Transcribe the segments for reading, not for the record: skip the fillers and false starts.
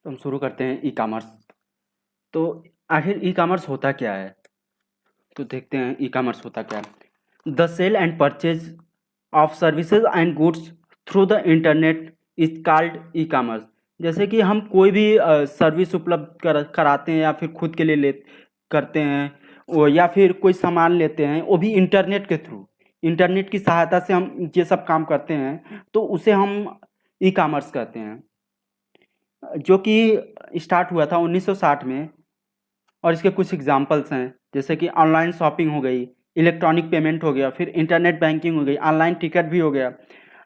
तो हम शुरू करते हैं ई कॉमर्स। तो आखिर ई कॉमर्स होता क्या है? तो देखते हैं ई कॉमर्स होता क्या है। The sale and purchase of services and goods through the internet is called e commerce. जैसे कि हम कोई भी सर्विस उपलब्ध कराते हैं या फिर खुद के लिए ले करते हैं या फिर कोई सामान लेते हैं, वो भी इंटरनेट के थ्रू, इंटरनेट की सहायता से हम ये सब काम करते हैं, तो उसे हम ई कॉमर्स कहते हैं। जो कि स्टार्ट हुआ था 1960 में। और इसके कुछ एग्जांपल्स हैं, जैसे कि ऑनलाइन शॉपिंग हो गई, इलेक्ट्रॉनिक पेमेंट हो गया, फिर इंटरनेट बैंकिंग हो गई, ऑनलाइन टिकट भी हो गया।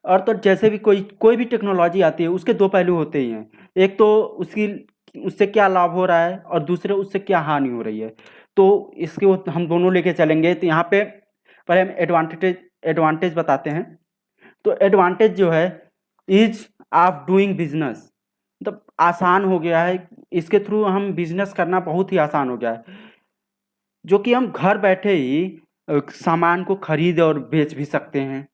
और तो जैसे भी कोई कोई भी टेक्नोलॉजी आती है, उसके दो पहलू होते ही हैं। एक तो उसकी उससे क्या लाभ हो रहा है और दूसरे उससे क्या हानि हो रही है। तो इसके हम दोनों लेके चलेंगे। तो यहाँ पे पहले हम एडवांटेज बताते हैं। तो एडवांटेज जो है, ईज ऑफ डूइंग बिजनेस, मतलब आसान हो गया है। इसके थ्रू हम बिजनेस करना बहुत ही आसान हो गया है, जो कि हम घर बैठे ही सामान को खरीद और बेच भी सकते हैं,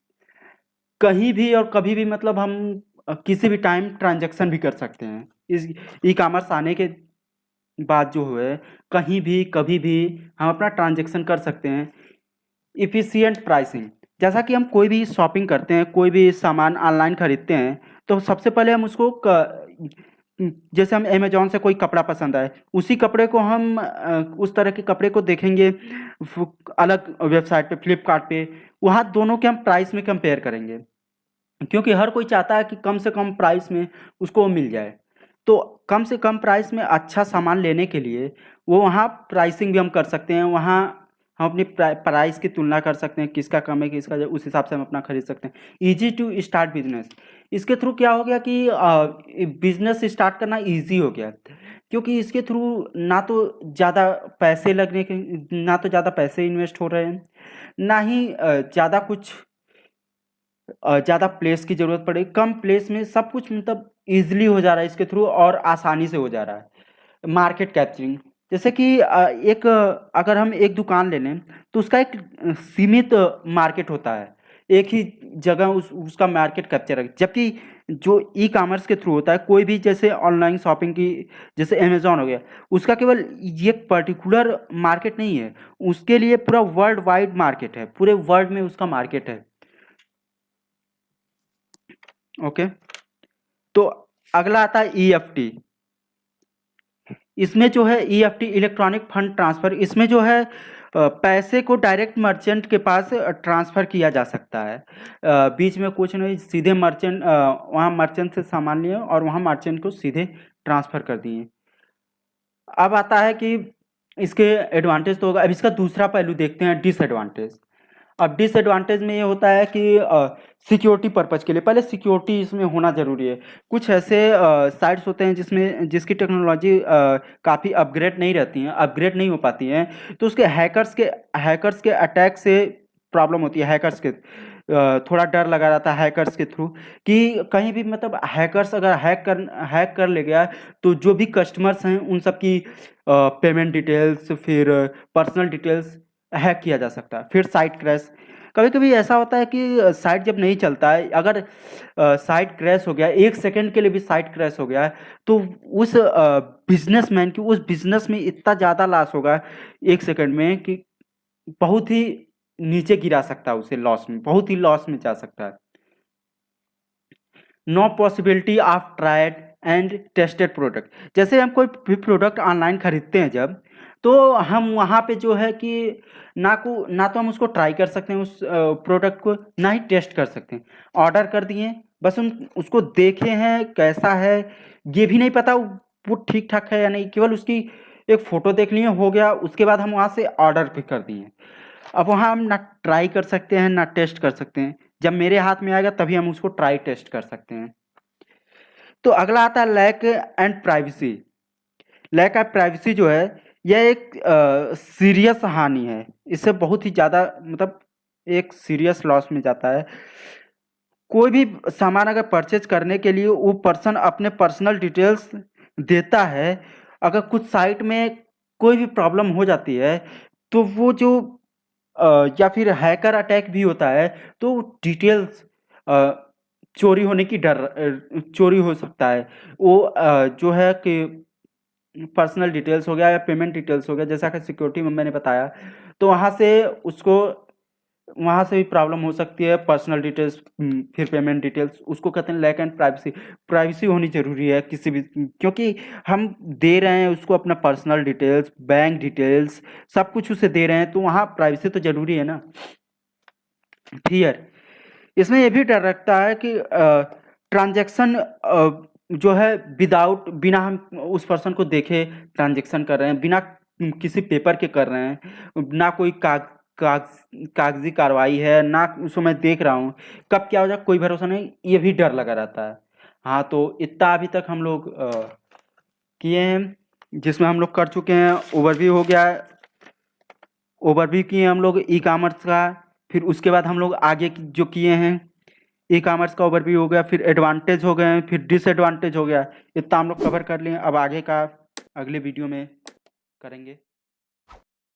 कहीं भी और कभी भी। मतलब हम किसी भी टाइम ट्रांजैक्शन भी कर सकते हैं। इस ई कॉमर्स आने के बाद जो है, कहीं भी कभी भी हम अपना ट्रांजैक्शन कर सकते हैं। इफ़िशिएंट प्राइसिंग, जैसा कि हम कोई भी शॉपिंग करते हैं, कोई भी सामान ऑनलाइन खरीदते हैं, तो सबसे पहले हम उसको जैसे हम अमेजोन से कोई कपड़ा पसंद आए, उसी कपड़े को हम उस तरह के कपड़े को देखेंगे अलग वेबसाइट पे, फ्लिपकार्ट पे। वहाँ दोनों के हम प्राइस में कंपेयर करेंगे, क्योंकि हर कोई चाहता है कि कम से कम प्राइस में उसको मिल जाए। तो कम से कम प्राइस में अच्छा सामान लेने के लिए वो वहाँ प्राइसिंग भी हम कर सकते हैं। वहाँ हम अपनी प्राइस की तुलना कर सकते हैं, किसका कम है किसका, उस हिसाब से हम अपना खरीद सकते हैं। ईजी टू स्टार्ट बिजनेस, इसके थ्रू क्या हो गया कि बिजनेस स्टार्ट करना ईजी हो गया, क्योंकि इसके थ्रू ना तो ज़्यादा पैसे लगने के, ना तो ज़्यादा पैसे इन्वेस्ट हो रहे हैं, ना ही ज़्यादा कुछ ज़्यादा प्लेस की ज़रूरत पड़े। कम प्लेस में सब कुछ मतलब ईज़िली हो जा रहा है इसके थ्रू, और आसानी से हो जा रहा है। मार्केट कैप्चरिंग, जैसे कि अगर हम एक दुकान ले लें, तो उसका एक सीमित मार्केट होता है, एक ही जगह उसका मार्केट कैप्चर है। जबकि जो ई कॉमर्स के थ्रू होता है, कोई भी जैसे ऑनलाइन शॉपिंग की, जैसे अमेज़न हो गया, उसका केवल ये पर्टिकुलर मार्केट नहीं है, उसके लिए पूरा वर्ल्ड वाइड मार्केट है, पूरे वर्ल्ड में उसका मार्केट है। ओके। तो अगला आता है ईएफटी। इसमें जो है ईएफटी, इलेक्ट्रॉनिक फंड ट्रांसफर, इसमें जो है पैसे को डायरेक्ट मर्चेंट के पास ट्रांसफर किया जा सकता है। बीच में कुछ नहीं, सीधे मर्चेंट, वहाँ मर्चेंट से सामान लिए और वहाँ मर्चेंट को सीधे ट्रांसफर कर दिए। अब आता है कि इसके एडवांटेज तो होगा। अब इसका दूसरा पहलू देखते हैं, डिसएडवांटेज। अब डिसएडवांटेज में ये होता है कि सिक्योरिटी पर्पज़ के लिए पहले सिक्योरिटी इसमें होना ज़रूरी है। कुछ ऐसे साइट्स होते हैं जिसमें जिसकी टेक्नोलॉजी काफ़ी अपग्रेड नहीं रहती हैं, अपग्रेड नहीं हो पाती हैं, तो उसके हैकर्स के अटैक से प्रॉब्लम होती है। हैकर्स के थोड़ा डर लगा रहता है हैकर्स के थ्रू, कि कहीं भी मतलब हैकर्स अगर हैक कर ले गया, तो जो भी कस्टमर्स हैं उन सब की पेमेंट डिटेल्स, फिर पर्सनल डिटेल्स हैक किया जा सकता है। फिर साइट क्रैश, कभी-कभी ऐसा होता है कि साइट जब नहीं चलता है, अगर साइट क्रैश हो गया, 1 सेकंड के लिए भी साइट क्रैश हो गया है, तो उस बिज़नेसमैन की उस बिज़नेस में इतना ज़्यादा लॉस होगा 1 सेकंड में, कि बहुत ही नीचे गिरा सकता है उसे, लॉस में, बहुत ही लॉस में जा सकता है। No possibility of tried and tested product, जैसे हम कोई भी प्रोडक्ट ऑनलाइन खरीदते हैं जब, तो हम वहाँ पे जो है कि ना तो हम उसको ट्राई कर सकते हैं उस प्रोडक्ट को, ना ही टेस्ट कर सकते हैं। ऑर्डर कर दिए, बस उन उसको देखे हैं कैसा है, ये भी नहीं पता वो ठीक ठाक है या नहीं, केवल उसकी एक फ़ोटो देख लिए, हो गया। उसके बाद हम वहाँ से ऑर्डर भी कर दिए। अब वहाँ हम ना ट्राई कर सकते हैं ना टेस्ट कर सकते हैं। जब मेरे हाथ में आएगा तभी हम उसको ट्राई टेस्ट कर सकते हैं। तो अगला आता है lack and privacy. Lack of privacy जो है, यह एक सीरियस हानि है। इससे बहुत ही ज़्यादा मतलब एक सीरियस लॉस में जाता है। कोई भी सामान अगर परचेज करने के लिए वो पर्सन अपने पर्सनल डिटेल्स देता है, अगर कुछ साइट में कोई भी प्रॉब्लम हो जाती है, तो वो जो या फिर हैकर अटैक भी होता है, तो डिटेल्स चोरी होने की चोरी हो सकता है। वो जो है कि पर्सनल डिटेल्स हो गया या पेमेंट डिटेल्स हो गया, जैसा कि सिक्योरिटी में मैंने बताया, तो वहाँ से भी प्रॉब्लम हो सकती है। पर्सनल डिटेल्स, फिर पेमेंट डिटेल्स, उसको कहते हैं लैक एंड प्राइवेसी। प्राइवेसी होनी ज़रूरी है किसी भी, क्योंकि हम दे रहे हैं उसको अपना पर्सनल डिटेल्स, बैंक डिटेल्स, सब कुछ उसे दे रहे हैं, तो वहाँ प्राइवेसी तो ज़रूरी है ना। फिर इसमें ये भी डर रखता है कि ट्रांजैक्शन जो है बिना हम उस पर्सन को देखे ट्रांजैक्शन कर रहे हैं, बिना किसी पेपर के कर रहे हैं, ना कोई कागजी कार्रवाई है, ना उसको मैं देख रहा हूँ, कब क्या हो जाए कोई भरोसा नहीं, ये भी डर लगा रहता है। हाँ, तो इतना अभी तक हम लोग किए हैं, जिसमें हम लोग कर चुके हैं। ओवरव्यू हो गया है, ओवरव्यू किए हम लोग ई कॉमर्स का। फिर उसके बाद हम लोग आगे जो किए हैं, ई कॉमर्स का ओवरव्यू हो गया, फिर एडवांटेज हो गए, फिर डिसएडवांटेज हो गया। इतना हम लोग कवर कर लिए। अब आगे का अगले वीडियो में करेंगे।